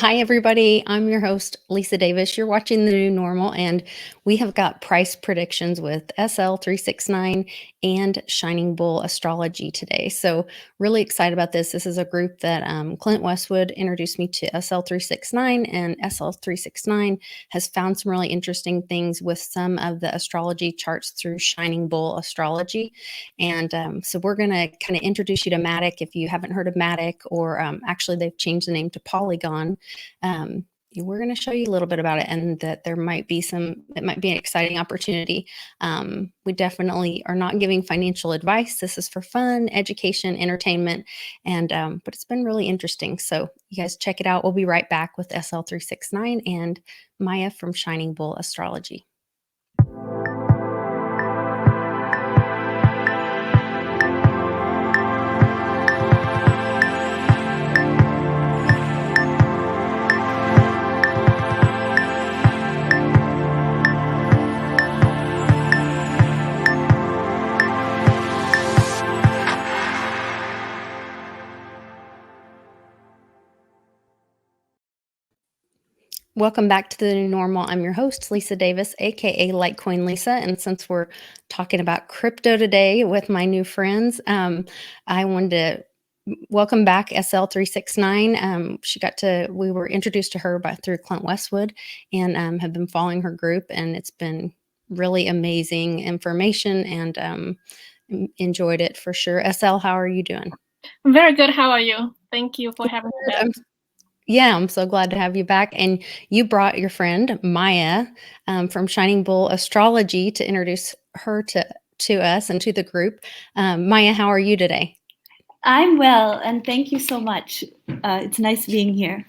Hi, everybody. I'm your host, Lisa Davis. You're watching The New Normal, and we have got price predictions with SL369 and Shining Bull Astrology today. So, really excited about this. This is a group that Clint Westwood introduced me to SL369, and SL369 has found some really interesting things with some of the astrology charts through Shining Bull Astrology. And so, we're going to kind of introduce you to Matic if you haven't heard of Matic, or actually, they've changed the name to Polygon. We're going to show you a little bit about it, and that there might be it might be an exciting opportunity. We definitely are not giving financial advice. This is for fun, education, entertainment, and but it's been really interesting. So you guys check it out. We'll be right back with SL369 and Maya from Shining Bull Astrology. Welcome back to The New Normal. I'm your host, Lisa Davis, aka Litecoin Lisa. And since we're talking about crypto today with my new friends, I wanted to welcome back SL369. We were introduced to her through Clint Westwood, and have been following her group, and it's been really amazing information, and enjoyed it for sure. SL, how are you doing? I'm very good. How are you? Thank you for having me back. Yeah, I'm so glad to have you back. And you brought your friend Maya from Shining Bull Astrology to introduce her to us and to the group. Maya, how are you today? I'm well, and thank you so much. It's nice being here.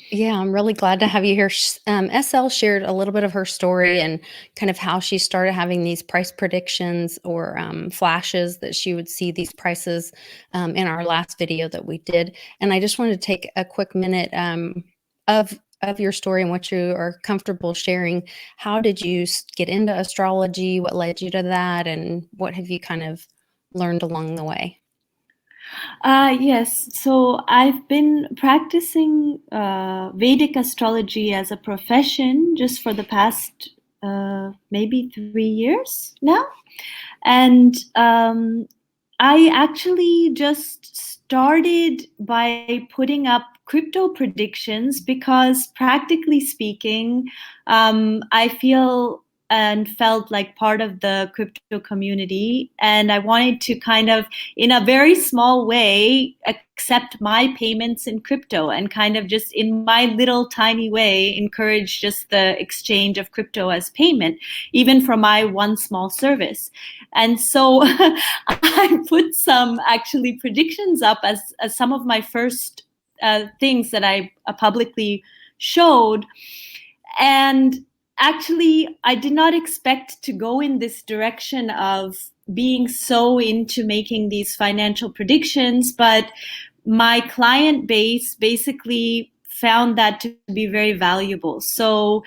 Yeah, I'm really glad to have you here. SL shared a little bit of her story and kind of how she started having these price predictions or flashes that she would see these prices in our last video that we did. And I just wanted to take a quick minute of your story and what you are comfortable sharing. How did you get into astrology? What led you to that? And what have you kind of learned along the way? Yes, so I've been practicing Vedic astrology as a profession just for the past maybe 3 years now. And I actually just started by putting up crypto predictions because, practically speaking, I feel and felt like part of the crypto community, and I wanted to kind of, in a very small way, accept my payments in crypto and kind of just in my little tiny way encourage just the exchange of crypto as payment, even for my one small service. And so I put some actually predictions up as some of my first things that I publicly showed. And actually, I did not expect to go in this direction of being so into making these financial predictions, but my client base basically found that to be very valuable. So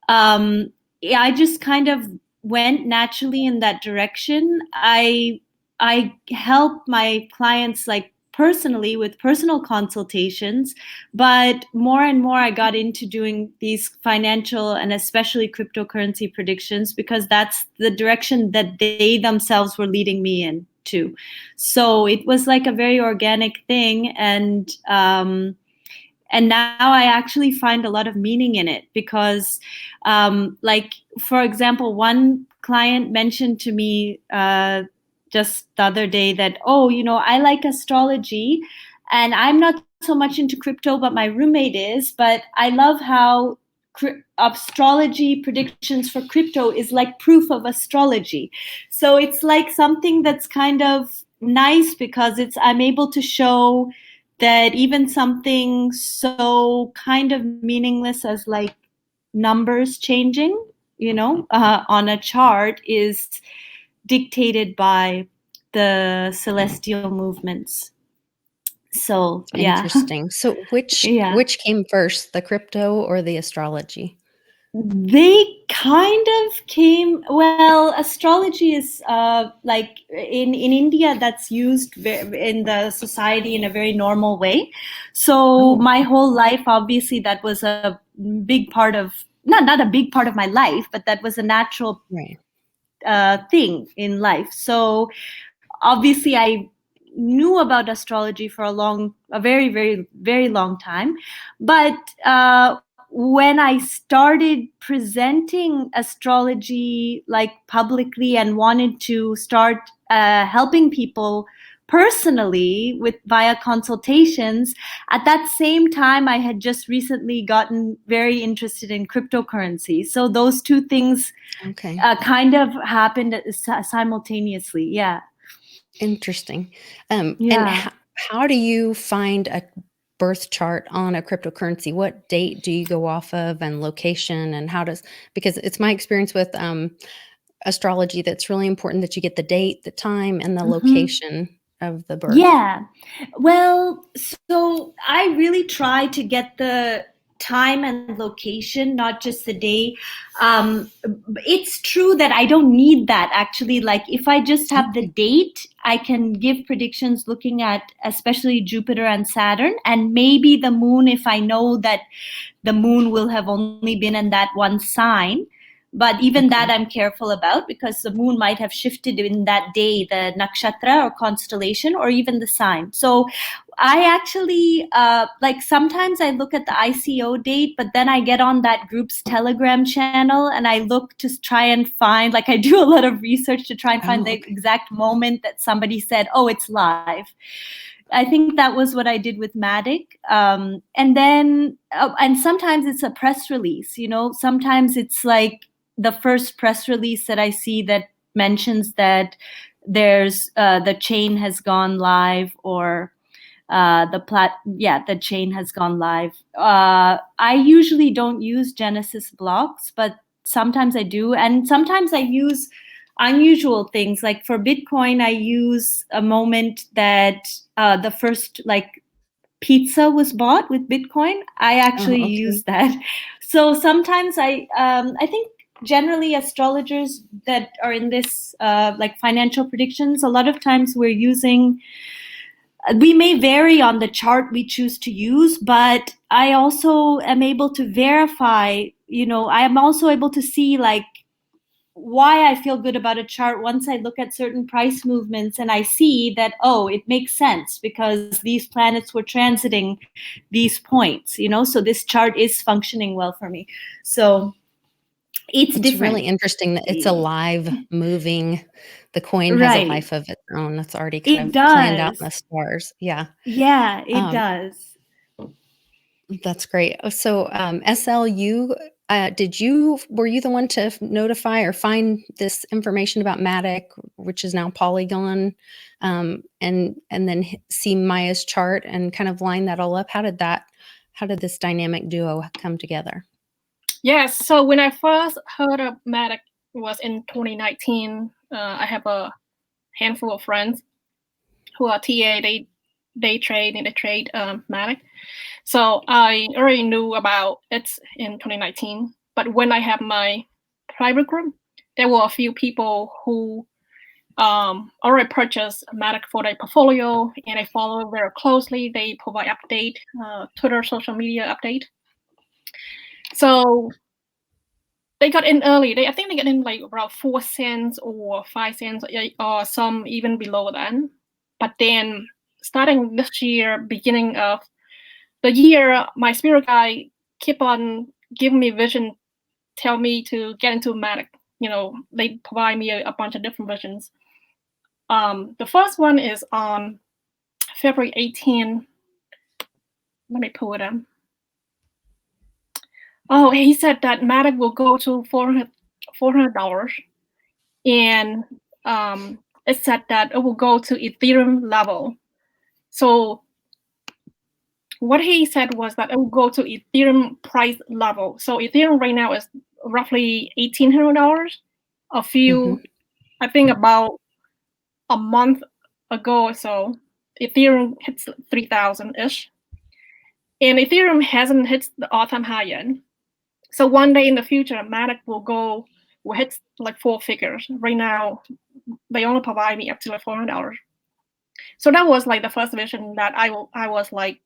I just kind of went naturally in that direction. I help my clients like personally with personal consultations, but more and more I got into doing these financial and especially cryptocurrency predictions because that's the direction that they themselves were leading me into. So it was like a very organic thing, and now I actually find a lot of meaning in it because, like, for example, one client mentioned to me just the other day that, oh, I like astrology and I'm not so much into crypto, but my roommate is. But I love how astrology predictions for crypto is like proof of astrology. So it's like something that's kind of nice because I'm able to show that even something so kind of meaningless as like numbers changing, on a chart is dictated by the celestial movements. So yeah. Interesting. So which came first, the crypto or the astrology? They kind of came, well, astrology is like in India, that's used in the society in a very normal way. So Oh, my whole life, obviously, that was a big part of, not a big part of my life, but that was a natural right. thing in life. So obviously I knew about astrology for a very, very, very long time. But when I started presenting astrology like publicly and wanted to start helping people personally with via consultations, at that same time I had just recently gotten very interested in cryptocurrency. So those two things Okay. kind of happened simultaneously. Yeah. Interesting. And Yeah. how do you find a birth chart on a cryptocurrency? What date do you go off of, and location, and because it's my experience with astrology that's really important that you get the date, the time, and the Mhm. location of the birth. Yeah. Well, so I really try to get the time and location, not just the day. It's true that I don't need that actually. Like if I just have the Okay. date, I can give predictions looking at especially Jupiter and Saturn, and maybe the moon if I know that the moon will have only been in that one sign. But even that Okay. I'm careful about, because the moon might have shifted in that day, the nakshatra or constellation, or even the sign. So I actually, like sometimes I look at the ICO date, but then I get on that group's Telegram channel and I look to try and find, like I do a lot of research to try and find Oh, the okay. exact moment that somebody said, oh, it's live. I think that was what I did with Matic. And then, and sometimes it's a press release, sometimes it's like the first press release that I see that mentions that there's the chain has gone live, or the chain has gone live. I usually don't use Genesis blocks, but sometimes I do. And sometimes I use unusual things. Like for Bitcoin, I use a moment that the first like pizza was bought with Bitcoin. I Oh, actually okay. use that. So sometimes I think generally astrologers that are in this like financial predictions, a lot of times we may vary on the chart we choose to use, but I also am able to verify, I am also able to see like why I feel good about a chart once I look at certain price movements and I see that, oh, it makes sense because these planets were transiting these points, so this chart is functioning well for me. So it's It's really different. interesting that it's alive, moving. The coin has a Right. life of its own. That's already kind It of planned out in does. the stars. Yeah. Yeah, it Um, does. That's great. So, SLU, were you the one to notify or find this information about Matic, which is now Polygon, and then see Maya's chart and kind of line that all up? How did this dynamic duo come together? Yes. So when I first heard of Matic was in 2019. I have a handful of friends who are TA. They trade Matic. So I already knew about it in 2019. But when I have my private group, there were a few people who already purchased Matic for their portfolio, and I follow very closely. They provide update, Twitter, social media update. So they got in early. I think they got in like around 4 cents or 5 cents, or some even below that. But then starting this year, beginning of the year, my spirit guide keep on giving me vision, tell me to get into Matic. They provide me a bunch of different visions. The first one is on February 18. Let me pull it up. Oh, he said that Matic will go to $400, and it said that it will go to Ethereum level. So what he said was that it will go to Ethereum price level. So Ethereum right now is roughly $1,800. Hmm. I think about a month ago or so, Ethereum hits 3,000-ish. And Ethereum hasn't hit the all-time high yet. So one day in the future, Matic will hit like 4 figures. Right now, they only provide me up to like $400. So that was like the first vision that I was like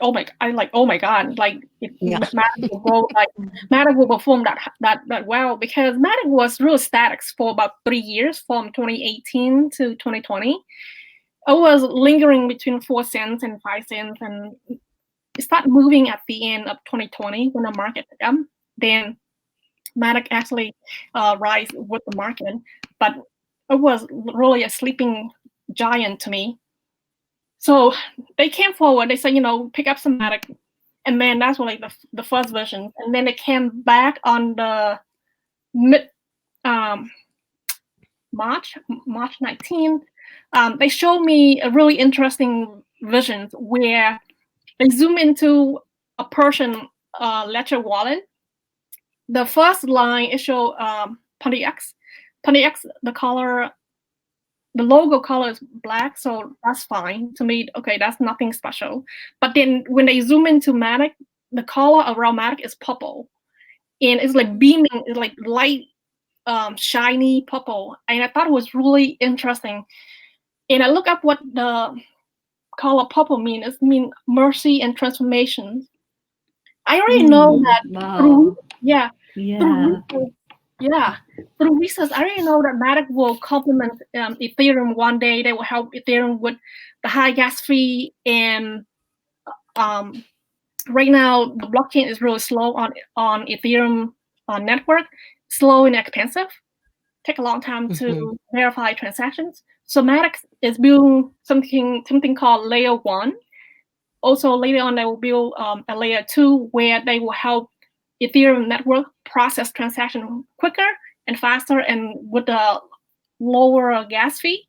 oh my god, like if Yeah. Matic will go like Matic will perform that well, because Matic was real static for about 3 years from 2018 to 2020. I was lingering between 4 cents and 5 cents, and it started moving at the end of 2020 when the market picked up. Then Matic actually rise with the market, but it was really a sleeping giant to me. So they came forward, they said, pick up some Matic, and then that's like the first version. And then they came back on the mid March 19th. They showed me a really interesting vision where they zoom into a Persian ledger wallet. The first line it showed Pontiac. The logo color is black, so that's fine to me. Okay, that's nothing special. But then when they zoom into Matic, the color around Matic is purple, and it's like beaming, it's like light, shiny purple. And I thought it was really interesting. And I look up what the color purple means. It means mercy and transformation. I already know that Wow. through research, I already know that Matic will complement Ethereum one day. They will help Ethereum with the high gas fee, and right now the blockchain is really slow on Ethereum network, slow and expensive. Take a long time to verify transactions. So Matic is building something called layer 1. Also later on, they will build a layer 2 where they will help Ethereum network process transaction quicker and faster and with a lower gas fee.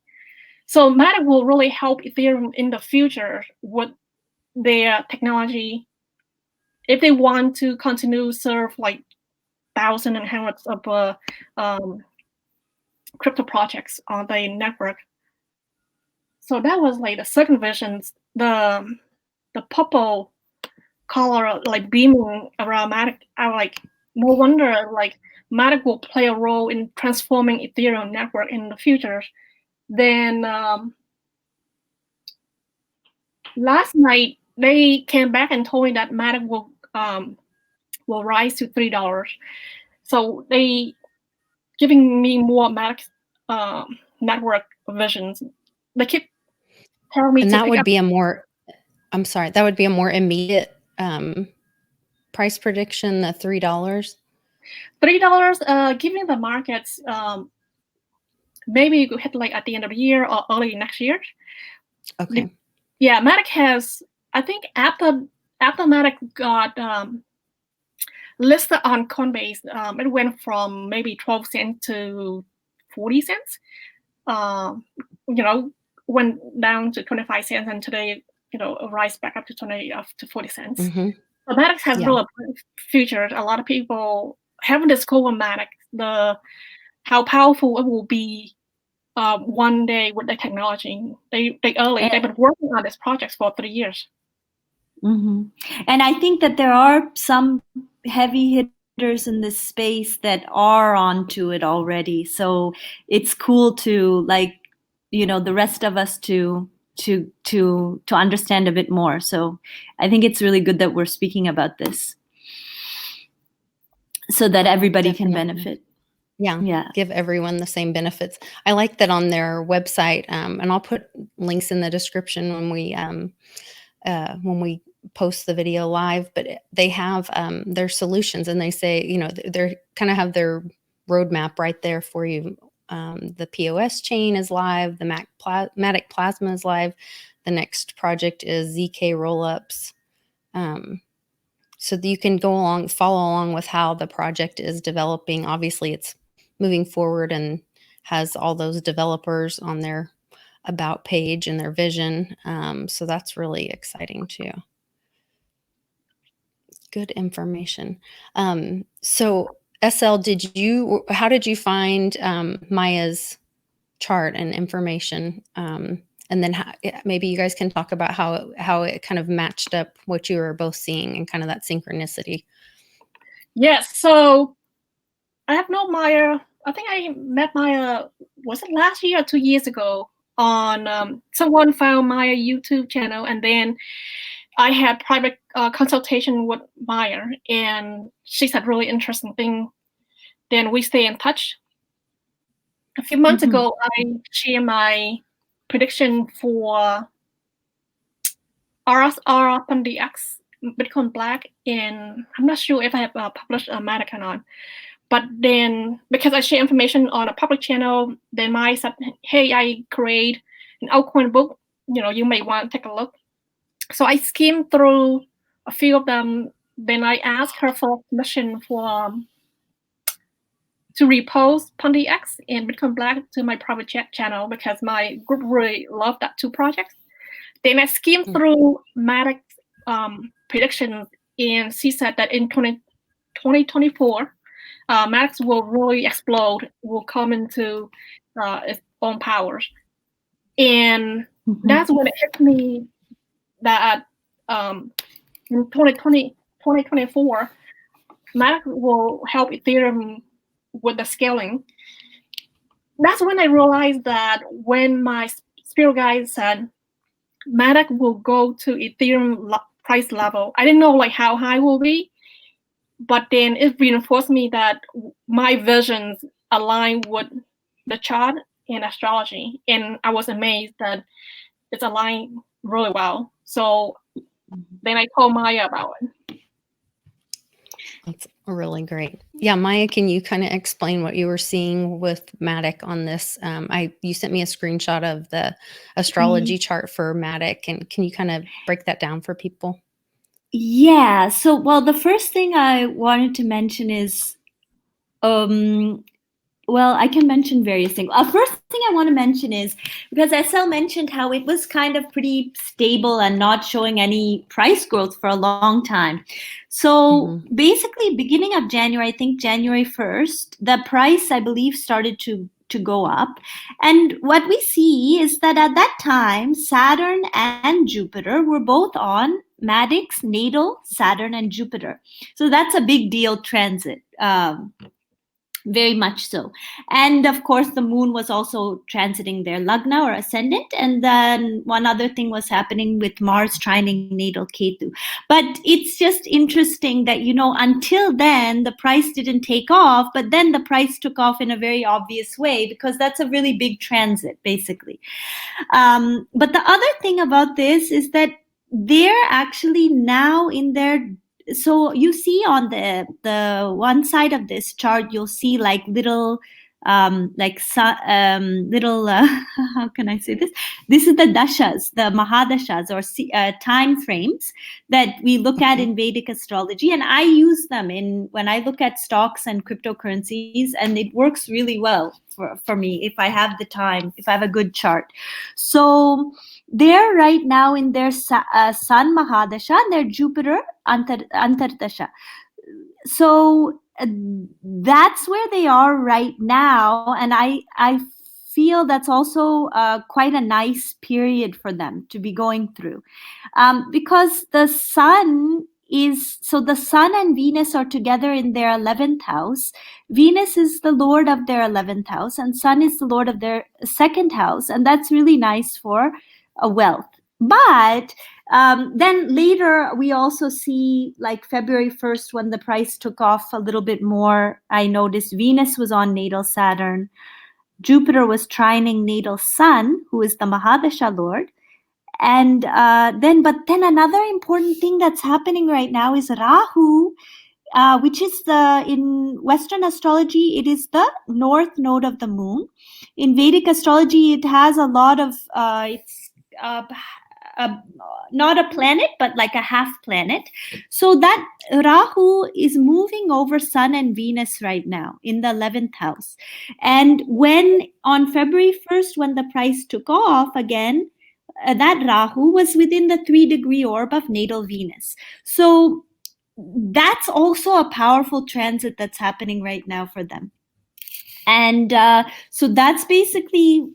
So Matic will really help Ethereum in the future with their technology if they want to continue serve like thousands and hundreds of crypto projects on the network. So that was like the second vision. The purple color like beaming around Matic. I like, no wonder like Matic will play a role in transforming Ethereum network in the future. Then last night they came back and told me that Matic will rise to $3. So they giving me more Matic network visions. They keep telling me And to that pick would up be a more, I'm sorry, that would be a more immediate price prediction, the $3. $3. Giving the markets maybe you could hit like at the end of the year or early next year. Okay. Yeah, Matic has, I think after Matic got listed on Coinbase, it went from maybe 12 cents to 40 cents. Went down to 25 cents, and today, rise back up to 40 cents. Mm-hmm. So Matic has Yeah. really featured. A lot of people haven't discovered Matic, how powerful it will be one day with the technology. They've been working on this project for 3 years. Mm-hmm. And I think that there are some heavy hitters in this space that are onto it already. So it's cool to the rest of us to understand a bit more. So I think it's really good that we're speaking about this so that everybody can benefit. Yeah. Give everyone the same benefits. I like that on their website, and I'll put links in the description when we post the video live, but they have their solutions, and they say, they're kind of have their roadmap right there for you. The POS chain is live. The Matic Plasma is live. The next project is ZK rollups. So that you can follow along with how the project is developing. Obviously, it's moving forward and has all those developers on their about page and their vision. So that's really exciting too. Good information. So SL, how did you find Maya's chart and information? And then maybe you guys can talk about how it kind of matched up what you were both seeing and kind of that synchronicity. Yes. So I have known Maya. I think I met Maya. Was it last year or 2 years ago? On someone found Maya YouTube channel, and then I had private consultation with Maya, and she said really interesting thing. Then we stay in touch. A few months ago, I shared my prediction for RSR-X Bitcoin Black, and I'm not sure if I have published a Matic or not. But then, because I share information on a public channel, then Maya said, "Hey, I create an altcoin book. You may want to take a look." So I skimmed through a few of them. Then I asked her for permission to repost Ponti X and Bitcoin Black to my private channel, because my group really loved that two projects. Then I skimmed through Matic predictions, and she said that in 2024, Matic will really explode, will come into its own powers. And that's when it hit me that in 2024, Matic will help Ethereum with the scaling. That's when I realized that when my spirit guide said Matic will go to Ethereum price level, I didn't know how high it will be, but then it reinforced me that my visions align with the chart and astrology, and I was amazed that it's aligned really well. So then I told Maya about it. That's really great. Yeah, Maya, can you kind of explain what you were seeing with Matic on this? You sent me a screenshot of the astrology chart for Matic, and can you kind of break that down for people? Yeah. So, well, the first thing I wanted to mention is, well, I can mention various things. First thing I want to mention is, because SL mentioned how it was kind of pretty stable and not showing any price growth for a long time. So basically, beginning of January, I think January 1st, the price, I believe, started to go up. And what we see is that at that time, Saturn and Jupiter were both on Matic's natal Saturn and Jupiter. So that's a big deal transit. Very much so. And of course, the moon was also transiting their Lagna or ascendant. And then one other thing was happening with Mars trining natal Ketu. But it's just interesting that, until then, the price didn't take off, but then the price took off in a very obvious way, because that's a really big transit, basically. But the other thing about this is that they're actually now in their, so you see on the one side of this chart, you'll see little little how can I say this? This is the dashas, the mahadashas, or time frames that we look at in Vedic astrology, and I use them when I look at stocks and cryptocurrencies, and it works really well for me if I have the time, if I have a good chart. So they're right now in their Sun Mahadasha and their Jupiter Antardasha. So that's where they are right now. And I feel that's also quite a nice period for them to be going through. Because the Sun the Sun and Venus are together in their 11th house. Venus is the lord of their 11th house, and Sun is the lord of their 2nd house. And that's really nice for wealth. But then later we also see February 1st, when the price took off a little bit more, I noticed Venus was on natal Saturn. Jupiter was trining natal Sun, who is the Mahadasha Lord. And then another important thing that's happening right now is Rahu, which is in Western astrology, it is the north node of the moon. In Vedic astrology, it has a lot of, not a planet, but like a half planet. So that Rahu is moving over Sun and Venus right now in the 11th house. And when on February 1st, when the price took off again, that Rahu was within the 3-degree orb of natal Venus. So that's also a powerful transit that's happening right now for them. And so that's basically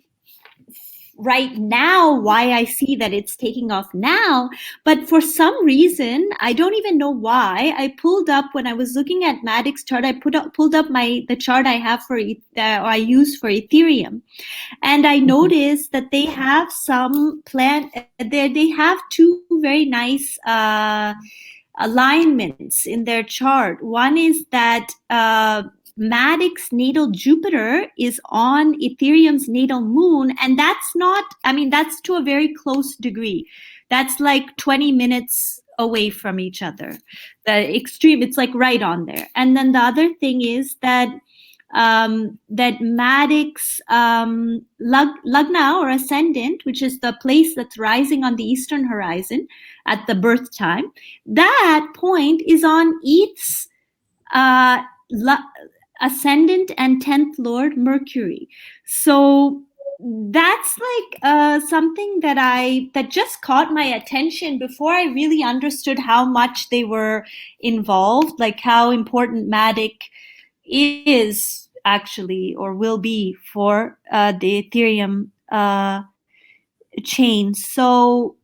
right now why I see that it's taking off now. But for some reason, I don't even know why, I pulled up, when I was looking at Matic's chart, I pulled up the chart I have for I use for Ethereum, and I noticed that they have some they have two very nice alignments in their chart. One is that Matic's natal Jupiter is on Ethereum's natal moon, and that's not, I mean, that's to a very close degree. That's like 20 minutes away from each other. The extreme, it's like right on there. And then the other thing is that that Matic's Lagna or ascendant, which is the place that's rising on the eastern horizon at the birth time, that point is on ETH's ascendant and 10th Lord Mercury. So that's like something that just caught my attention before I really understood how much they were involved, like how important Matic is actually or will be for the Ethereum chain. So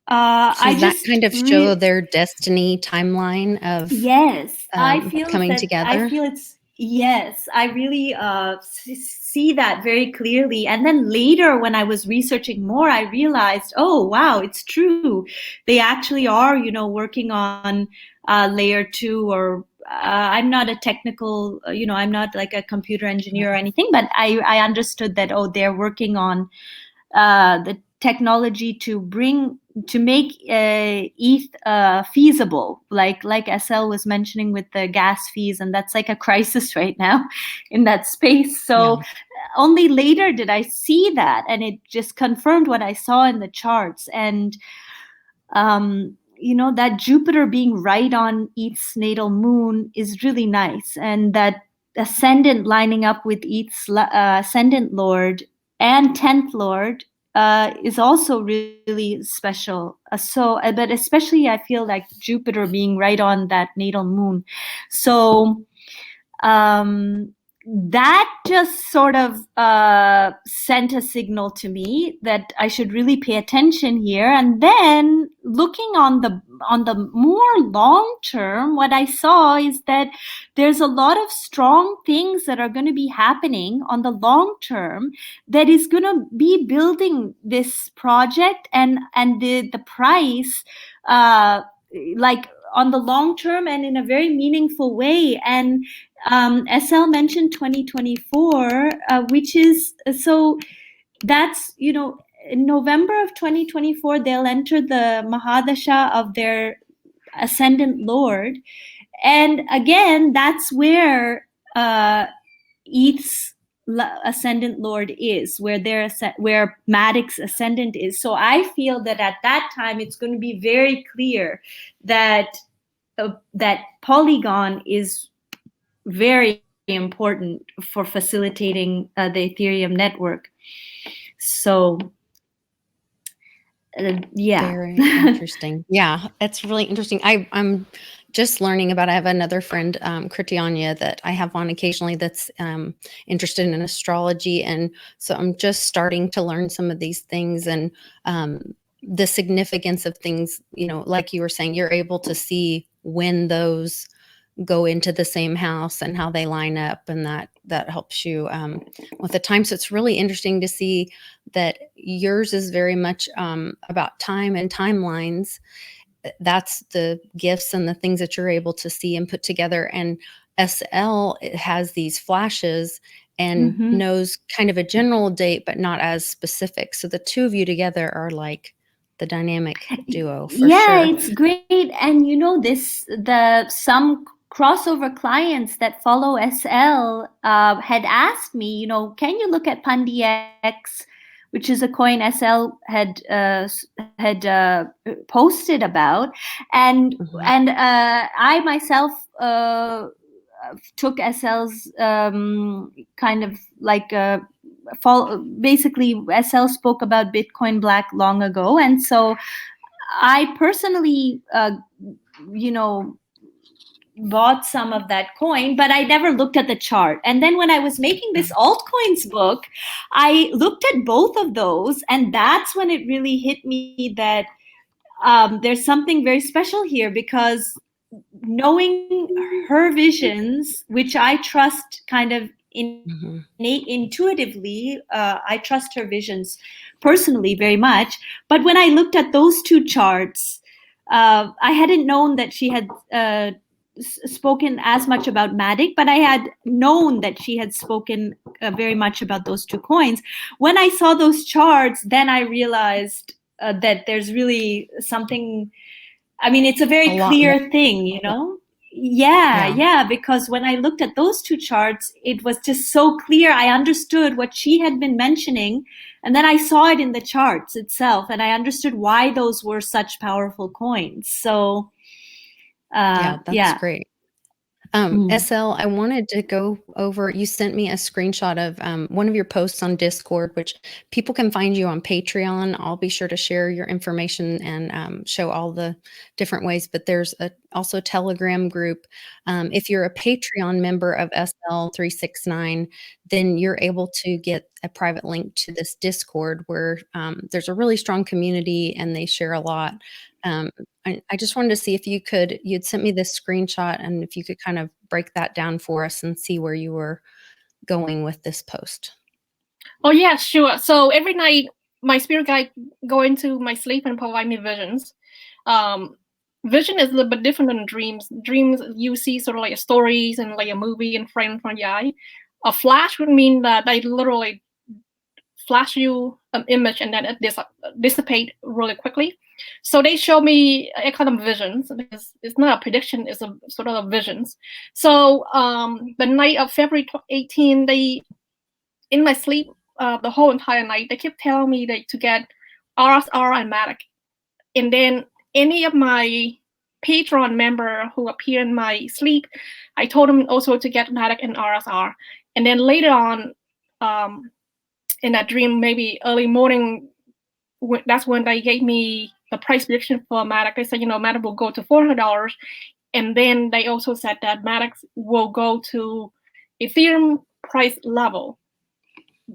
I that just kind of show their destiny timeline of yes, I feel coming together. I feel it's yes, I really see that very clearly. And then later, when I was researching more, I realized, oh wow, it's true. They actually are, working on layer 2 or. I'm not a technical, I'm not like a computer engineer or anything, but I understood that, they're working on the technology to make ETH feasible, like SL was mentioning with the gas fees, and that's like a crisis right now in that space. So only later did I see that, and it just confirmed what I saw in the charts. And that Jupiter being right on ETH's natal moon is really nice, and that ascendant lining up with ETH's ascendant lord and 10th lord is also really special. But especially I feel like Jupiter being right on that natal moon. So that just sort of sent a signal to me that I should really pay attention here. And then looking on the more long term, what I saw is that there's a lot of strong things that are going to be happening on the long term that is going to be building this project and the price like on the long term and in a very meaningful way. And SL mentioned 2024, which is, so that's, in November of 2024, they'll enter the Mahadasha of their ascendant Lord. And again, that's where ETH's ascendant Lord is, where Matic's ascendant is. So I feel that at that time, it's going to be very clear that that Polygon is very important for facilitating the Ethereum network. So Very interesting. Yeah, it's really interesting. I'm just learning about, I have another friend, Kritianya, that I have on occasionally that's interested in astrology. And so I'm just starting to learn some of these things and the significance of things, like you were saying, you're able to see when those go into the same house and how they line up, and that helps you with the time. So it's really interesting to see that yours is very much about time and timelines. That's the gifts and the things that you're able to see and put together. And SL, it has these flashes and knows kind of a general date, but not as specific. So the two of you together are like the dynamic duo for sure. It's great. And some crossover clients that follow SL had asked me, can you look at PandiX, which is a coin SL had posted about, and I myself took SL's kind of like basically SL spoke about Bitcoin Black long ago, and so I personally bought some of that coin, but I never looked at the chart. And then when I was making this altcoins book, I looked at both of those, and that's when it really hit me that there's something very special here, because knowing her visions, which I trust kind of intuitively, I trust her visions personally very much. But when I looked at those two charts, I hadn't known that she had spoken as much about Matic, but I had known that she had spoken very much about those two coins. When I saw those charts, then I realized that there's really something. I mean, it's a very clear thing, you know? Yeah, because when I looked at those two charts, it was just so clear. I understood what she had been mentioning, and then I saw it in the charts itself, and I understood why those were such powerful coins. So, that's great. SL, I wanted to go over, you sent me a screenshot of one of your posts on Discord, which people can find you on Patreon. I'll be sure to share your information and show all the different ways, but there's also a Telegram group. If you're a Patreon member of SL369, then you're able to get a private link to this Discord where there's a really strong community and they share a lot. I just wanted to see if you'd sent me this screenshot, and if you could kind of break that down for us and see where you were going with this post. Oh yeah, sure. So every night my spirit guide go into my sleep and provide me visions. Vision is a little bit different than dreams. Dreams you see sort of like stories and like a movie in front of your eye. A flash would mean that they literally flash you an image and then it dissipate really quickly. So they show me a kind of visions. It's not a prediction, it's a sort of visions. So the night of February 18, they, in my sleep, the whole entire night, they kept telling me that to get RSR and Matic. And then any of my Patreon member who appear in my sleep, I told them also to get Matic and RSR. And then later on, in that dream, maybe early morning, that's when they gave me the price prediction for Matic. They said, Matic will go to $400. And then they also said that Matic will go to Ethereum price level.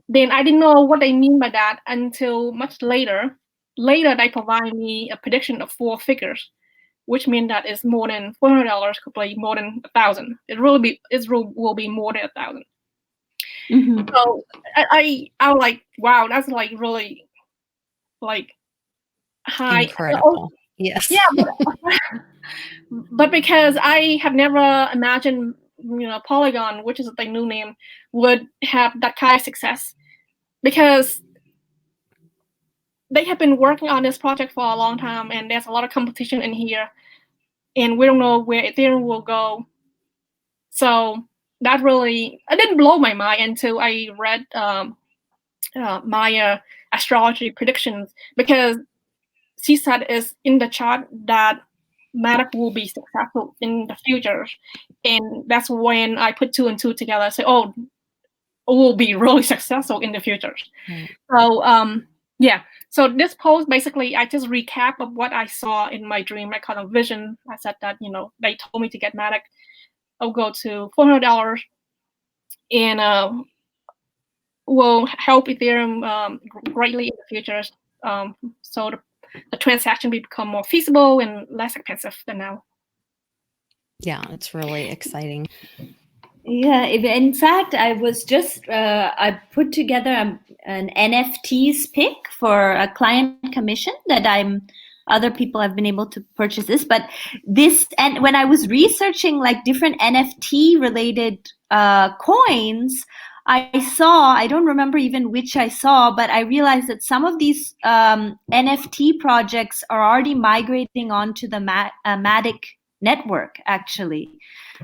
Then I didn't know what they mean by that until much later. Later, they provide me a prediction of 4 figures, which means that it's more than $400, could be more than 1,000. It will be more than 1,000. Mm-hmm. So I was like, wow, that's like really like high. Incredible. Yes. Yeah, but because I have never imagined, Polygon, which is the new name, would have that kind of success, because they have been working on this project for a long time, and there's a lot of competition in here, and we don't know where Ethereum will go. So that really, it didn't blow my mind until I read Maya astrology predictions, because she said is in the chart that Matic will be successful in the future, and that's when I put 2 and 2 together. I say, oh, it will be really successful in the future. So yeah. So this post basically, I just recap of what I saw in my dream, my kind of vision. I said that they told me to get Matic. I'll go to $400, and will help Ethereum greatly in the future. So the transaction will become more feasible and less expensive than now. Yeah, it's really exciting. Yeah, in fact, I was just, I put together an NFTs pick for a client commission that other people have been able to purchase this. But and when I was researching like different NFT related coins, I don't remember even which I saw, but I realized that some of these NFT projects are already migrating onto the Matic network, actually.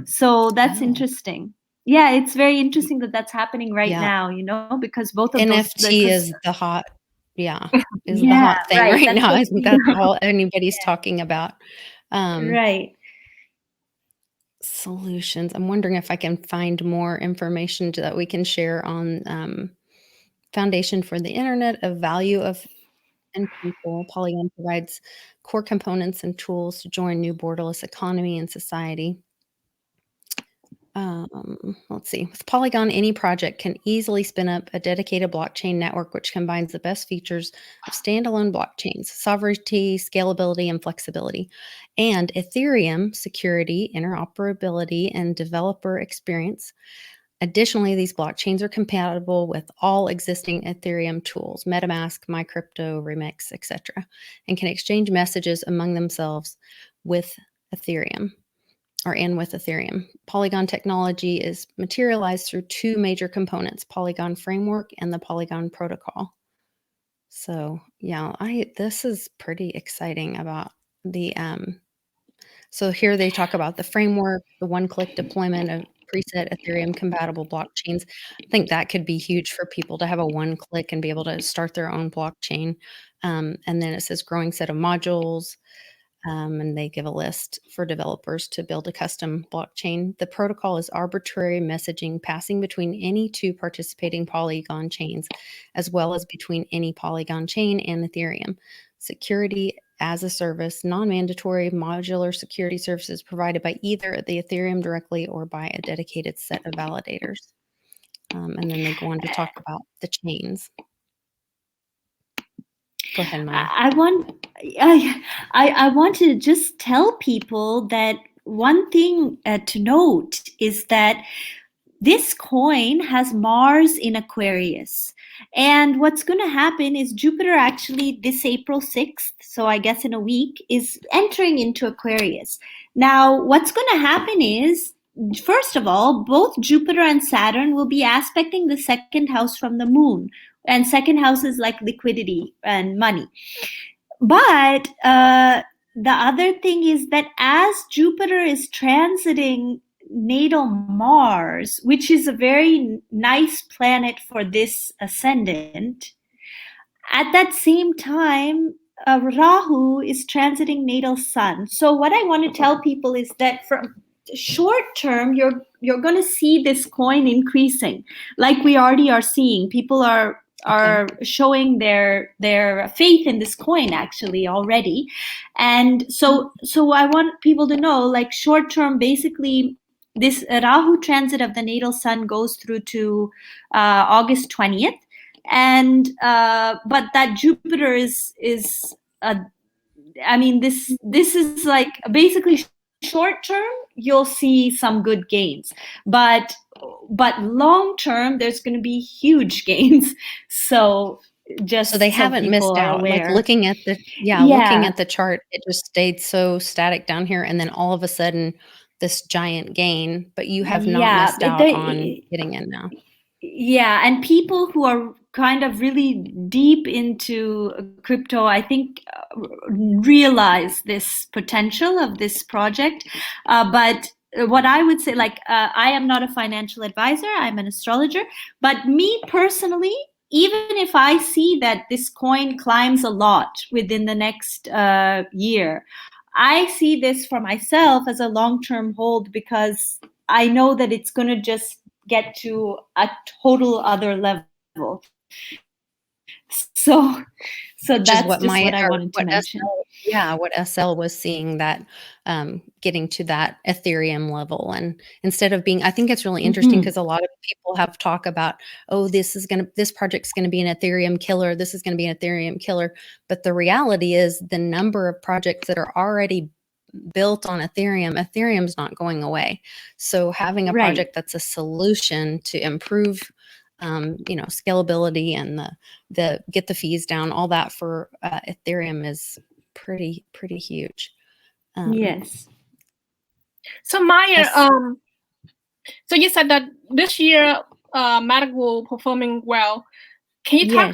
So that's interesting. Yeah, it's very interesting that that's happening right now, because both of NFT is the hot, is the hot thing right now. I think that's all anybody's talking about. Right. Solutions. I'm wondering if I can find more information that we can share on Foundation for the Internet of Value of and People. Polygon provides core components and tools to join new borderless economy and society. let's see. With Polygon, any project can easily spin up a dedicated blockchain network which combines the best features of standalone blockchains: sovereignty, scalability, and flexibility. And Ethereum, security, interoperability, and developer experience. Additionally, these blockchains are compatible with all existing Ethereum tools, MetaMask, MyCrypto, Remix, etc., and can exchange messages among themselves with Ethereum. With Ethereum. Polygon technology is materialized through two major components: Polygon framework and the Polygon protocol. So yeah, this is pretty exciting about the so here they talk about the framework, the one-click deployment of preset Ethereum compatible blockchains. I think that could be huge for people to have a one-click and be able to start their own blockchain. And then it says growing set of modules. And they give a list for developers to build a custom blockchain. The protocol is arbitrary messaging passing between any two participating Polygon chains, as well as between any Polygon chain and Ethereum. Security as a service, non-mandatory modular security services provided by either the Ethereum directly or by a dedicated set of validators. And then they go on to talk about the chains. Go ahead, Maya. I want to just tell people that one thing to note is that this coin has Mars in Aquarius. And what's going to happen is Jupiter actually this April 6th, so I guess in a week, is entering into Aquarius. Now, what's going to happen is, first of all, both Jupiter and Saturn will be aspecting the second house from the moon. And second house is like liquidity and money. But the other thing is that as Jupiter is transiting natal Mars, which is a very nice planet for this ascendant, at that same time, Rahu is transiting natal Sun. So what I want to tell people is that from short term, you're going to see this coin increasing, like we already are seeing. People are showing their faith in this coin actually already. And so I want people to know, like, short term, basically this Rahu transit of the natal Sun goes through to August 20th. And but that Jupiter is I mean, this is like basically short term you'll see some good gains, but long term there's going to be huge gains. So they haven't missed out. Like looking at the looking at the chart, it just stayed so static down here, and then all of a sudden this giant gain, but you have not missed out on getting in now. Yeah, and people who are kind of really deep into crypto, I think, realize this potential of this project. But what I would say, like, I am not a financial advisor, I'm an astrologer, but me personally, even if I see that this coin climbs a lot within the next year, I see this for myself as a long-term hold, because I know that it's going to just get to a total other level. So that's just what I wanted to mention. What SL was seeing, that getting to that Ethereum level. And instead of being, I think it's really interesting because a lot of people have talk about, oh, this project's going to be an Ethereum killer. This is going to be an Ethereum killer. But the reality is the number of projects that are already built on Ethereum's not going away. So having a project that's a solution to improve scalability and the get the fees down, all that for Ethereum is pretty huge. Yes. So Maya, so you said that this year Matic will performing well. Can you talk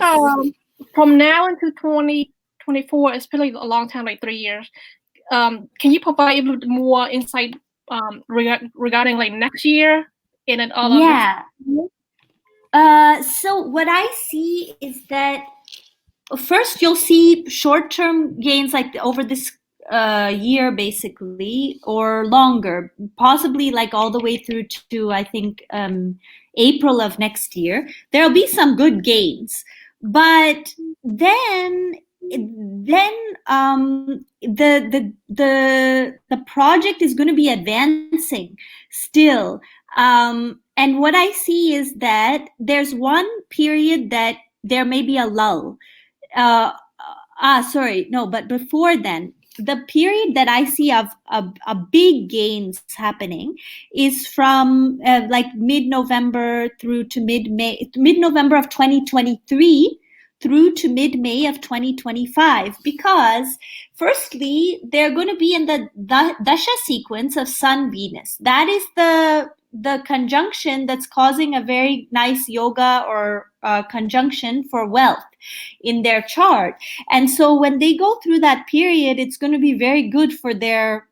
from now into 2024? It's pretty a long time, like 3 years. Can you provide a little bit more insight regarding like next year and then all of so what I see is that first you'll see short-term gains like over this year basically, or longer, possibly like all the way through to I think April of next year. There'll be some good gains, but then then the project is going to be advancing still. And what I see is that there's one period that there may be a lull. But before then, the period that I see of a big gains happening is from like mid-November through to mid-November of 2023 through to mid-May of 2025, because firstly, they're going to be in the Dasha sequence of Sun Venus. That is the conjunction that's causing a very nice yoga or conjunction for wealth in their chart. And so when they go through that period, it's going to be very good for their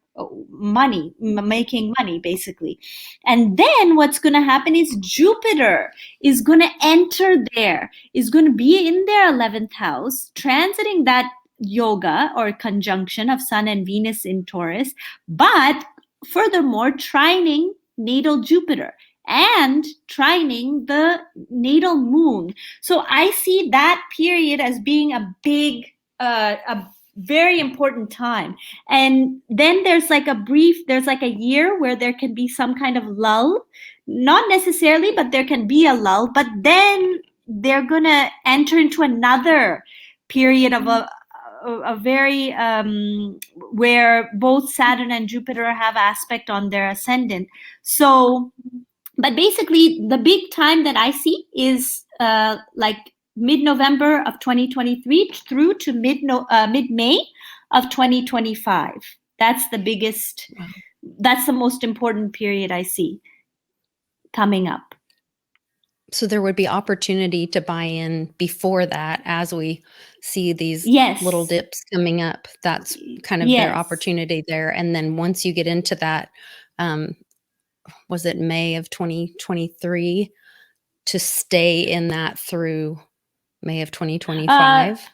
money, making money, basically. And then what's going to happen is Jupiter is going to enter there, is going to be in their 11th house, transiting that yoga or conjunction of Sun and Venus in Taurus, but furthermore, trining natal Jupiter and trining the natal moon. So I see that period as being a very important time. And then there's like a year where there can be some kind of lull, not necessarily, but there can be a lull, but then they're going to enter into another period of a very where both Saturn and Jupiter have aspect on their ascendant. So, but basically the big time that I see is like mid-November of 2023 through to mid-May of 2025. That's the biggest, that's the most important period I see coming up. So there would be opportunity to buy in before that as we see these little dips coming up. That's kind of their opportunity there. And then once you get into that, was it May of 2023 to stay in that through May of 2025?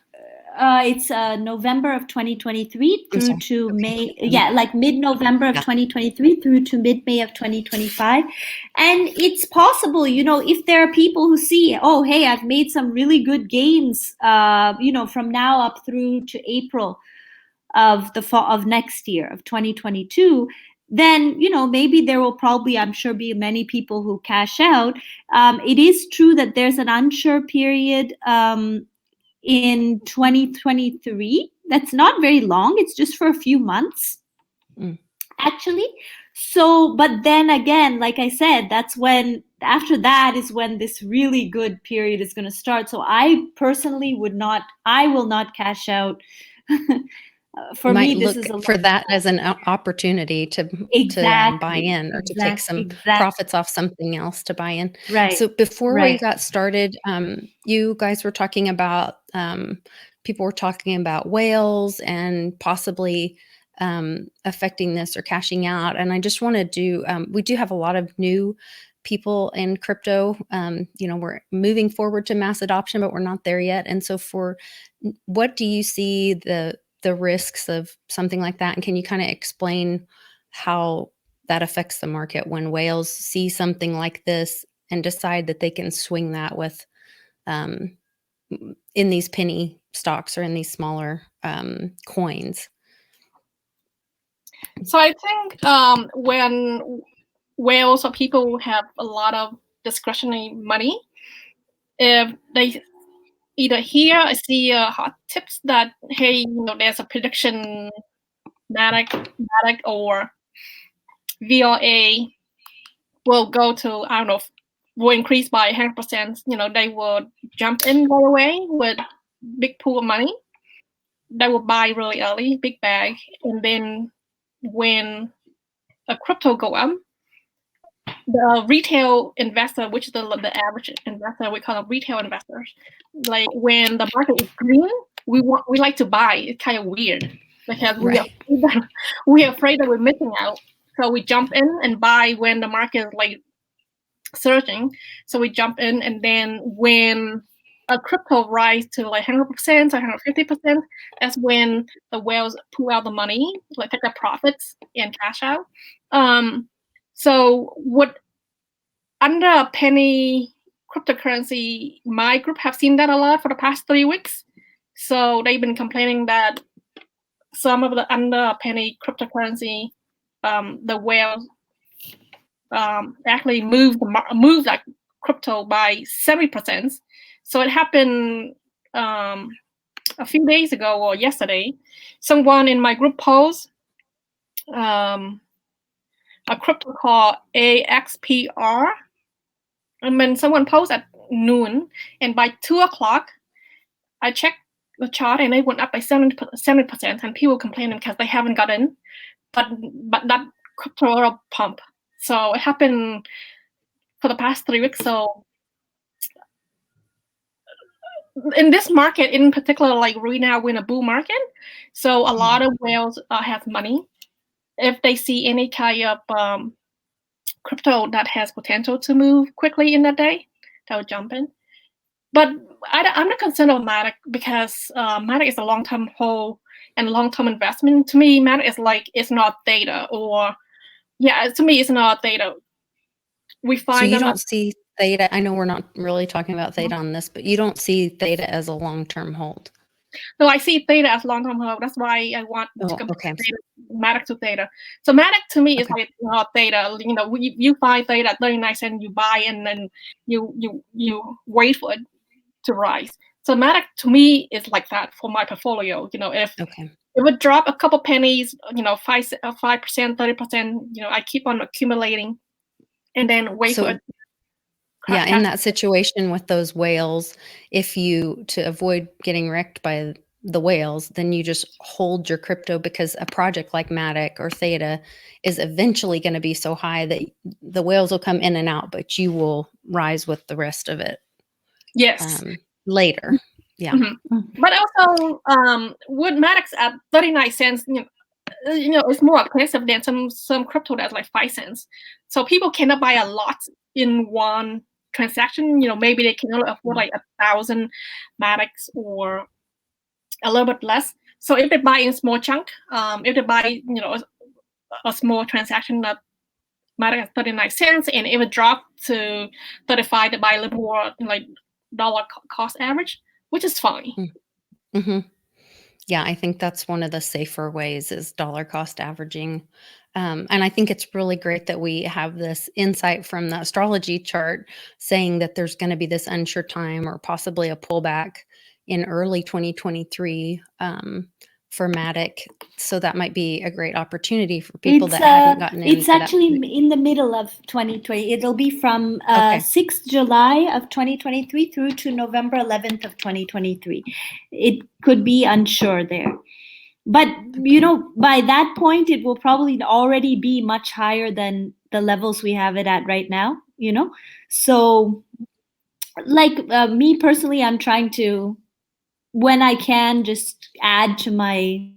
It's November of 2023 through to May. Yeah, like mid-November of 2023 through to mid-May of 2025. And it's possible, if there are people who see, oh, hey, I've made some really good gains, from now up through to April of the fall of next year of 2022. Then, maybe there will probably, I'm sure, be many people who cash out. It is true that there's an unsure period in 2023. That's not very long. It's just for a few months, actually. So, but then again, like I said, that's when, after that is when this really good period is going to start. So I personally will not cash out. For me, this is for that as an opportunity to buy in or to take some profits off something else to buy in. Right. So before we got started, you guys were talking about, people were talking about whales and possibly affecting this or cashing out. And I just want to we do have a lot of new people in crypto. We're moving forward to mass adoption, but we're not there yet. And so what do you see the risks of something like that? And can you kind of explain how that affects the market when whales see something like this and decide that they can swing that with in these penny stocks or in these smaller coins? So I think when whales or people have a lot of discretionary money, if they either hear or see hot tips that, hey, there's a prediction Matic or VRA will go to, I don't know, will increase by 100%, they will jump in right away with big pool of money. They will buy really early, big bag, and then when a crypto go up, the retail investor, which is the average investor, we call them retail investors. Like when the market is green, we like to buy. It's kind of weird because we're afraid that we're missing out. So we jump in and buy when the market is like surging. So we jump in, and then when a crypto rise to like 100% or 150%, that's when the whales pull out the money, like take their profits and cash out. So what under a penny cryptocurrency, my group have seen that a lot for the past 3 weeks. So they've been complaining that some of the underpenny cryptocurrency, the whales actually moved that crypto by 70%. So it happened a few days ago or yesterday. Someone in my group post a crypto called AXPR. And when someone posts at noon, and by 2 o'clock, I checked the chart and it went up by 70%, and people complaining because they haven't gotten, but that crypto pump. So it happened for the past 3 weeks. So in this market in particular, like right now we're in a bull market, so a lot of whales have money. If they see any kind of crypto that has potential to move quickly in that day, they'll jump in. But I'm not concerned about Matic because Matic is a long-term hold and long-term investment. To me, Matic is like, it's not data, or to me, it's not data. We find so you don't see Theta. I know we're not really talking about Theta on this, but you don't see Theta as a long-term hold. No, I see Theta as long-term hold. That's why I want to compare Matic to Theta. So Matic to me is like not Theta. You know, you buy Theta at 39 cents, you buy, and then you wait for it to rise. So Matic to me is like that for my portfolio. You know, if it would drop a couple pennies, you know, 5%, 30%, you know, I keep on accumulating, and then wait for it. Yeah, in that situation with those whales, if you, to avoid getting wrecked by the whales, then you just hold your crypto, because a project like Matic or Theta is eventually going to be so high that the whales will come in and out, but you will rise with the rest of it. Yes. Later. Yeah. But also, with Matic at 39 cents, you know, it's more expensive than some crypto that's like 5 cents. So people cannot buy a lot in one transaction. You know, maybe they can only afford like 1,000 Matics or a little bit less. So if they buy in small chunk, if they buy, you know, a small transaction that Matic at 39 cents, and if it dropped to 35, they buy a little more, like dollar cost average, which is fine. Yeah, I think that's one of the safer ways is dollar cost averaging. And I think it's really great that we have this insight from the astrology chart saying that there's going to be this unsure time or possibly a pullback in early 2023 for Matic. So that might be a great opportunity for people that hadn't gotten in. It's actually in the middle of 2020. It'll be from 6th July of 2023 through to November 11th of 2023. It could be unsure there. But, you know, by that point, it will probably already be much higher than the levels we have it at right now, you know? So, like me personally, I'm trying to, when I can, just add to my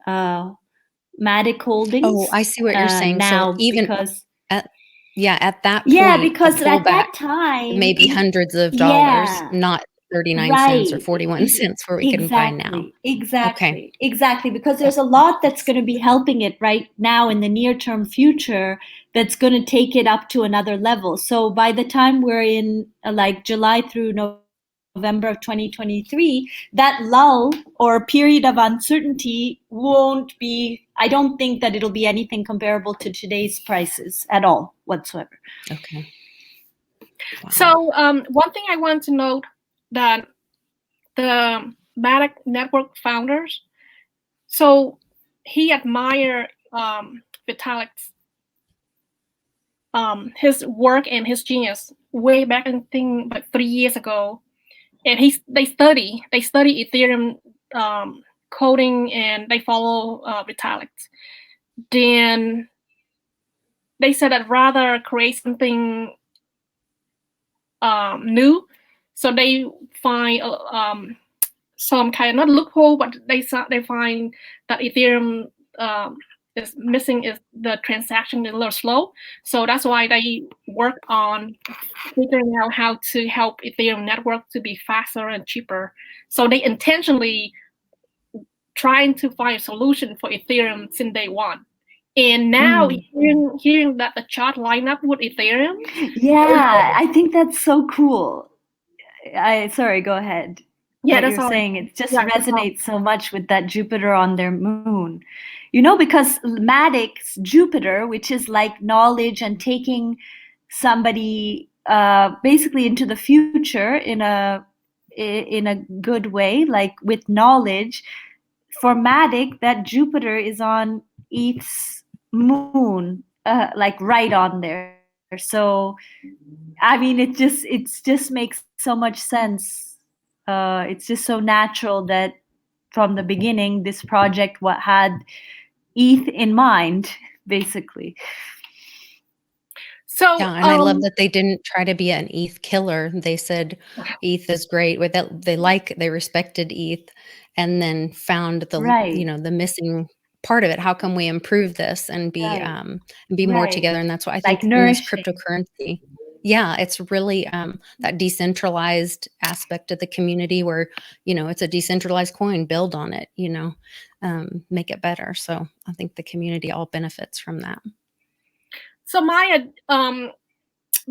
Matic holdings. Oh, I see what you're saying. Now, so even because at that point, because at that time, maybe hundreds of dollars, not 39 cents or 41 cents where we can buy now. Exactly. Because there's a lot that's going to be helping it right now in the near-term future that's going to take it up to another level. So by the time we're in like July through November of 2023, that lull or period of uncertainty won't be, I don't think that it'll be anything comparable to today's prices at all whatsoever. Okay. Wow. So one thing I want to note, that the Matic network founders, so he admired Vitalik's his work and his genius way back, I think, like 3 years ago, and they study Ethereum coding, and they follow Vitalik. Then they said that rather create something new, so they find some kind of, not loophole, but they find that Ethereum is missing, is the transaction is a little slow. So that's why they work on figuring out how to help Ethereum network to be faster and cheaper. So they intentionally trying to find a solution for Ethereum since day one. And now hearing that the chart line up with Ethereum. Yeah, I think that's so cool. Sorry, go ahead. Yeah, what that's you're all. saying. It just Yeah, that's all. resonates so much with that Jupiter on their moon. Because Matic's Jupiter, which is like knowledge and taking somebody basically into the future in a good way, like with knowledge. For Matic, that Jupiter is on Earth's moon, like right on there. So, I mean, it just makes so much sense. It's just so natural that from the beginning, this project what had ETH in mind, basically. So, Yeah, and I love that they didn't try to be an ETH killer. They said ETH is great. With that, they respected ETH, and then found the Right, the missing part of it. How can we improve this and right, be more right. together? And that's what I Like think in this nourishing. cryptocurrency. Yeah, it's really that decentralized aspect of the community where it's a decentralized coin. Build on it. Make it better. So I think the community all benefits from that. So Maya,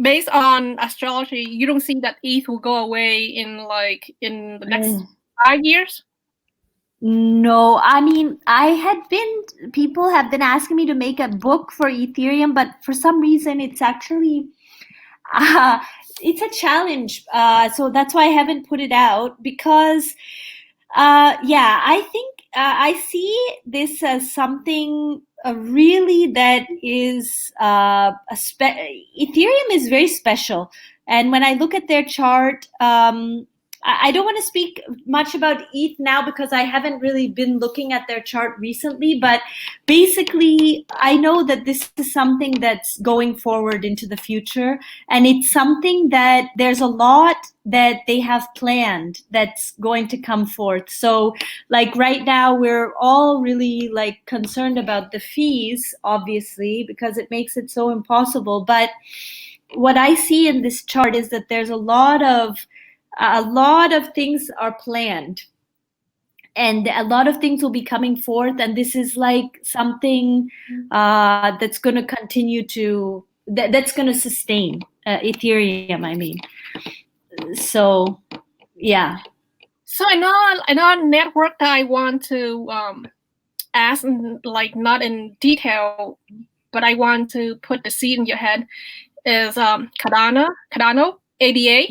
based on astrology, you don't see that ETH will go away in the next 5 years? No, I mean, people have been asking me to make a book for Ethereum, but for some reason it's actually, uh, it's a challenge. So that's why I haven't put it out because, yeah, I think I see this as something really that is Ethereum is very special. And when I look at their chart, I don't want to speak much about ETH now because I haven't really been looking at their chart recently. But basically, I know that this is something that's going forward into the future. And it's something that there's a lot that they have planned that's going to come forth. So like right now, we're all really like concerned about the fees, obviously, because it makes it so impossible. But what I see in this chart is that there's a lot of things are planned, and a lot of things will be coming forth, and this is like something that's going to continue to that's going to sustain Ethereum, I mean. So yeah. So another network that I want to ask, like not in detail, but I want to put the seed in your head is Cardano, ADA.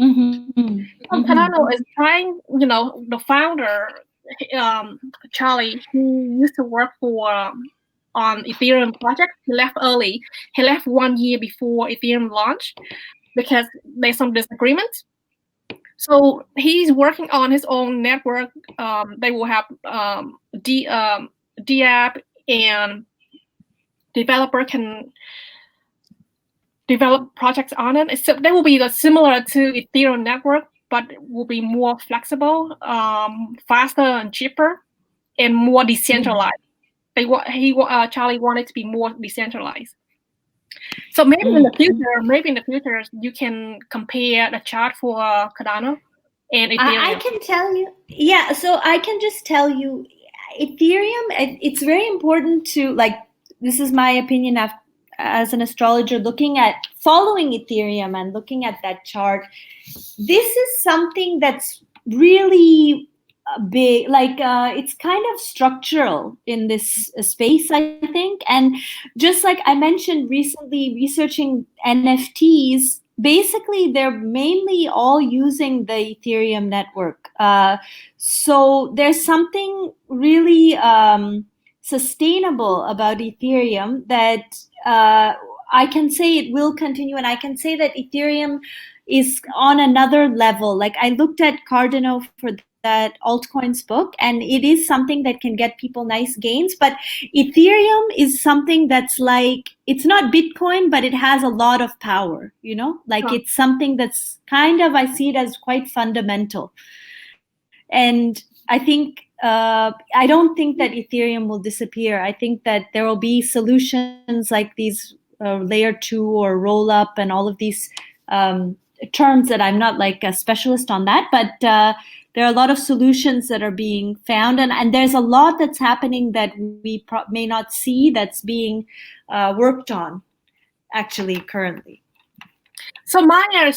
Cardano is trying, the founder, Charlie, he used to work for on Ethereum project. He left early. He left 1 year before Ethereum launched because there's some disagreements. So he's working on his own network. They will have DApp, and developer can develop projects on it. So they will be similar to Ethereum network, but will be more flexible, faster and cheaper, and more decentralized. Charlie wanted to be more decentralized. So maybe in the future, you can compare the chart for Cardano and Ethereum. I can tell you, yeah. So I can just tell you, Ethereum. It's very important to like. This is my opinion as an astrologer, following Ethereum and looking at that chart. This is something that's really big. Like it's kind of structural in this space, I think. And just like I mentioned recently, researching NFTs. Basically, they're mainly all using the Ethereum network. So there's something really sustainable about Ethereum that I can say it will continue, and I can say that Ethereum is on another level. Like I looked at Cardano for that altcoins book, and it is something that can get people nice gains, but Ethereum is something that's like, it's not Bitcoin, but it has a lot of power, like it's something that's kind of, I see it as quite fundamental. And I think I don't think that Ethereum will disappear. I think that there will be solutions like these layer 2 or roll up and all of these terms that I'm not like a specialist on that, but there are a lot of solutions that are being found, and there's a lot that's happening that we may not see that's being worked on actually currently. So Maya,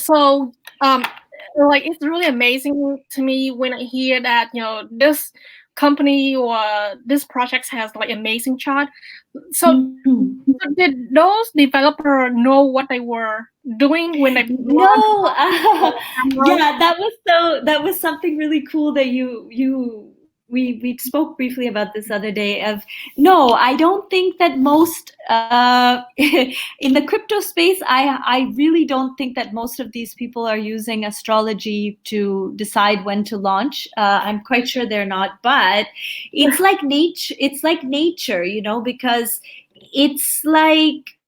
like it's really amazing to me when I hear that this company or this project has like amazing chart. So did those developers know what they were doing when they No, yeah, that was something really cool that we spoke briefly about this other day. Of no, I don't think that most in the crypto space, I really don't think that most of these people are using astrology to decide when to launch. I'm quite sure they're not, but it's like nature. It's like nature, because it's like.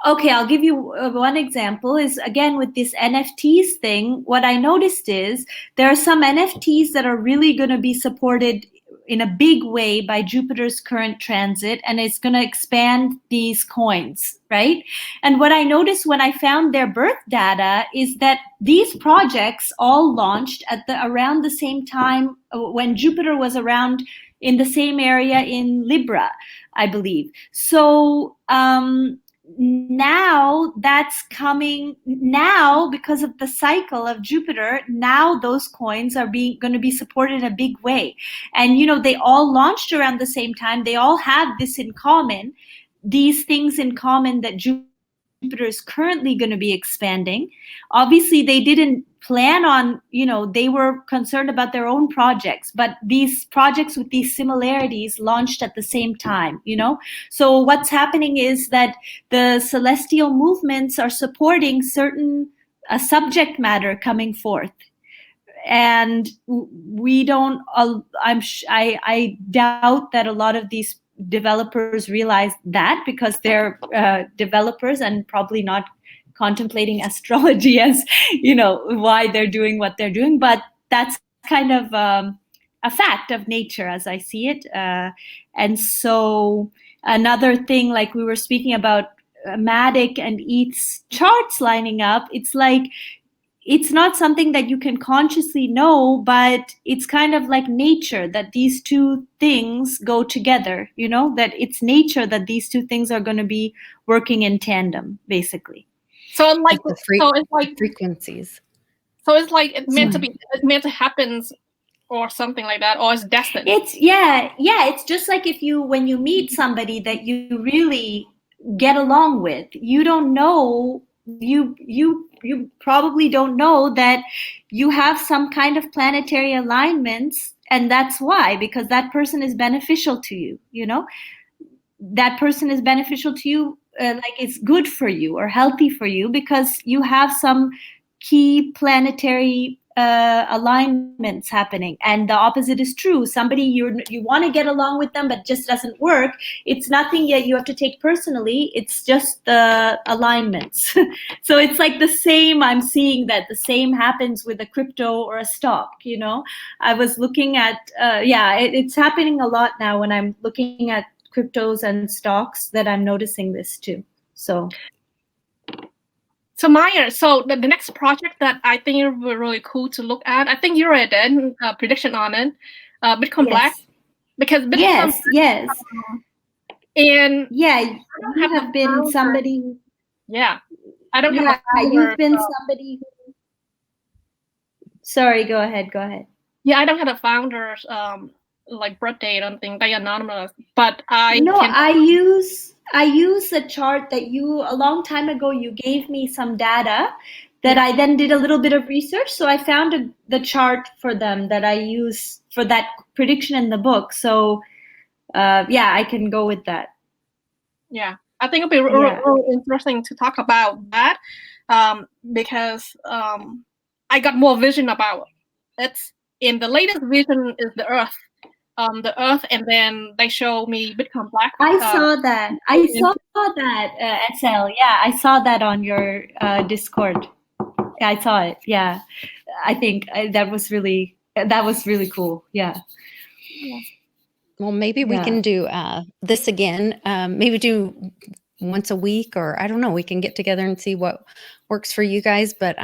Okay, I'll give you one example is again with this NFTs thing. What I noticed is there are some NFTs that are really going to be supported in a big way by Jupiter's current transit, and it's going to expand these coins, right? And what I noticed when I found their birth data is that these projects all launched at around the same time when Jupiter was around in the same area in Libra, I believe. So now that's coming now because of the cycle of Jupiter. Now those coins are going to be supported in a big way, and they all launched around the same time. They all have this in common, these things in common, that Jupiter is currently going to be expanding. Obviously they didn't plan on, they were concerned about their own projects, but these projects with these similarities launched at the same time, So what's happening is that the celestial movements are supporting certain subject matter coming forth. And we don't, I doubt that a lot of these developers realize that, because they're developers and probably not contemplating astrology as why they're doing what they're doing. But that's kind of a fact of nature as I see it. And so another thing, like we were speaking about Matic and ETH's charts lining up, it's like it's not something that you can consciously know, but it's kind of like nature that these two things go together, that it's nature that these two things are going to be working in tandem, basically. So like it's like frequencies. So it's like it's meant to happen or something like that, or it's destined. It's it's just like when you meet somebody that you really get along with, you don't know, you probably don't know that you have some kind of planetary alignments, and that's why, because that person is beneficial to you, that person is beneficial to you, like it's good for you or healthy for you, because you have some key planetary alignments happening. And the opposite is true. Somebody you want to get along with them, but just doesn't work. It's nothing yet you have to take personally. It's just the alignments. So it's like the same. I'm seeing that the same happens with a crypto or a stock. I was looking at it's happening a lot now when I'm looking at cryptos and stocks, that I'm noticing this too. So Maya, so the next project that I think would be really cool to look at, I think you already did a prediction on it, Bitcoin Black, because Bitcoin yes, and you have been somebody. Yeah, I don't have. You've been somebody who. Sorry, go ahead. Yeah, I don't have a founder's like birthday or anything. They anonymous, but I use a chart that you a long time ago you gave me some data that I then did a little bit of research. So I found the chart for them that I use for that prediction in the book. So I can go with that. Yeah, I think it'll be really interesting to talk about that because I got more vision about it. It's in the latest vision is the Earth. And then they show me Bitcoin Black. I saw that. SL. Yeah, I saw that on your Discord. Yeah, I saw it. Yeah, I think that was really cool. Yeah. Well, maybe we can do this again. Maybe do once a week, or I don't know. We can get together and see what works for you guys. But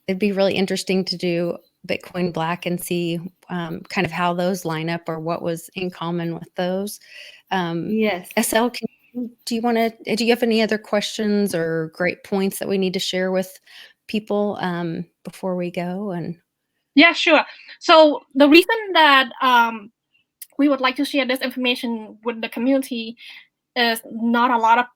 it'd be really interesting to do Bitcoin Black and see kind of how those line up or what was in common with those. Yes. SL, do you have any other questions or great points that we need to share with people before we go? And yeah, sure. So the reason that we would like to share this information with the community is not a lot of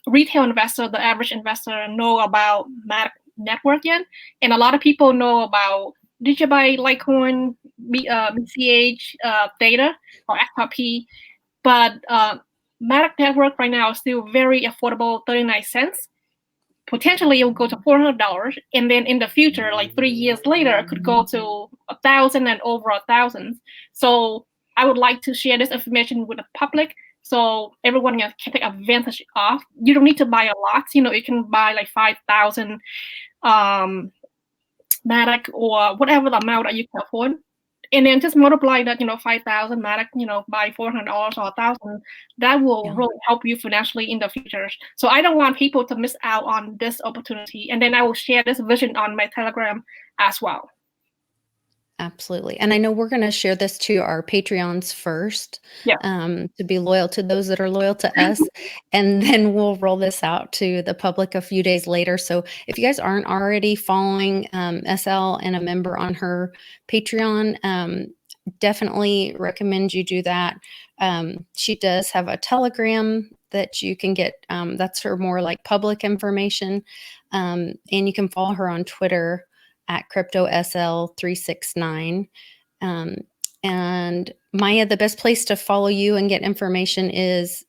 retail investor, the average investor, know about Matic network yet, and a lot of people know about Digibyte, Litecoin, BCH, Theta, or XRP, but Matic network right now is still very affordable, 39 cents. Potentially it will go to $400, and then in the future, like 3 years later, it could go to 1,000 and over 1,000. So I would like to share this information with the public so everyone can take advantage of. You don't need to buy a lot. You can buy like 5,000 Matic or whatever the amount that you can afford, and then just multiply that 5,000 Matic by $400 or 1,000. That will really help you financially in the future. So I don't want people to miss out on this opportunity, and then I will share this vision on my Telegram as well. Absolutely. And I know we're going to share this to our Patreons first, Yeah. To be loyal to those that are loyal to us. And then we'll roll this out to the public a few days later. So if you guys aren't already following SL and a member on her Patreon, definitely recommend you do that. She does have a Telegram that you can get. That's her more like public information. And you can follow her on Twitter at CryptoSL369. And Maya, the best place to follow you and get information is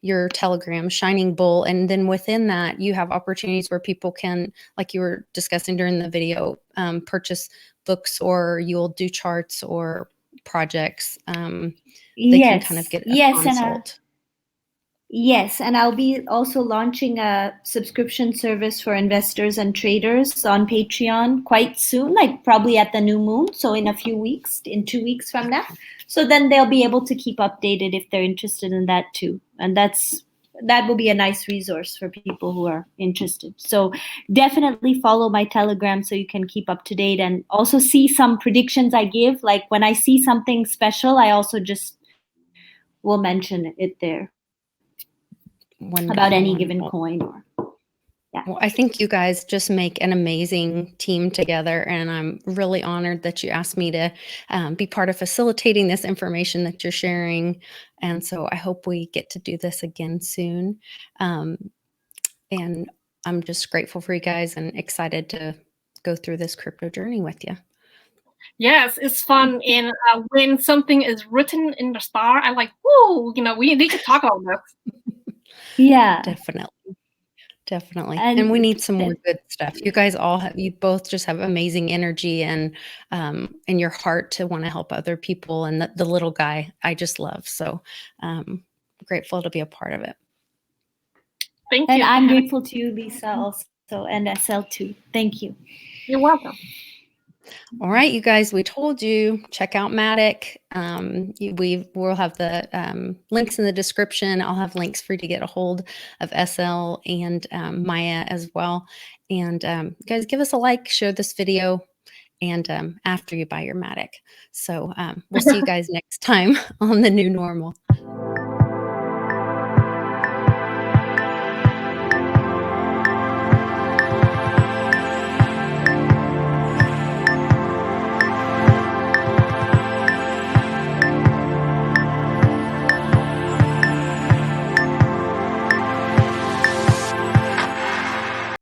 your Telegram, Shining Bull. And then within that, you have opportunities where people can, like you were discussing during the video, purchase books, or you'll do charts or projects. They can kind of get a consult. Yes, and I'll be also launching a subscription service for investors and traders on Patreon quite soon, like probably at the new moon. So in a few weeks, in 2 weeks from now. So then they'll be able to keep updated if they're interested in that too. And that will be a nice resource for people who are interested. So definitely follow my Telegram so you can keep up to date and also see some predictions I give. Like when I see something special, I also just will mention it there. Wonderful, about any given coin. Well, I think you guys just make an amazing team together, and I'm really honored that you asked me to be part of facilitating this information that you're sharing. And so I hope we get to do this again soon. And I'm just grateful for you guys and excited to go through this crypto journey with you. Yes, it's fun. And when something is written in the star, I'm like, whoa, we need to talk about this. Yeah, definitely. And we need some more good stuff. You guys you both just have amazing energy and your heart to want to help other people. And the little guy I just love. So grateful to be a part of it. Thank you. And I'm grateful to you, Lisa, also, and SL too. Thank you. You're welcome. All right, you guys, we told you, check out Matic. We'll have the links in the description. I'll have links for you to get a hold of SL and Maya as well. And guys, give us a like, share this video, and after you buy your Matic. So we'll see you guys next time on The New Normal.